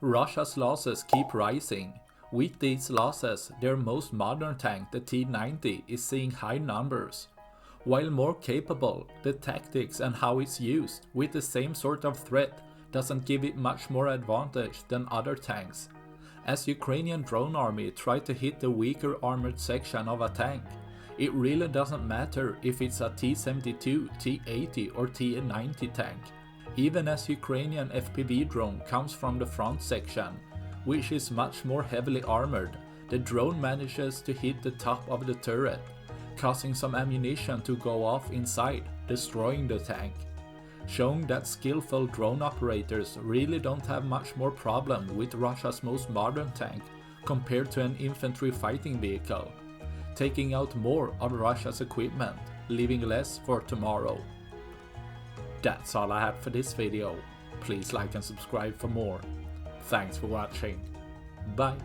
Russia's losses keep rising. With these losses, their most modern tank, the T-90, is seeing high numbers. While more capable, the tactics and how it's used with the same sort of threat doesn't give it much more advantage than other tanks. As Ukrainian drone army try to hit the weaker armored section of a tank, it really doesn't matter if it's a T-72, T-80 or T-90 tank. Even as Ukrainian FPV drone comes from the front section, which is much more heavily armored, the drone manages to hit the top of the turret, causing some ammunition to go off inside, destroying the tank. Showing that skillful drone operators really don't have much more problem with Russia's most modern tank compared to an infantry fighting vehicle, taking out more of Russia's equipment, leaving less for tomorrow. That's all I had for this video. Please like and subscribe for more. Thanks for watching. Bye.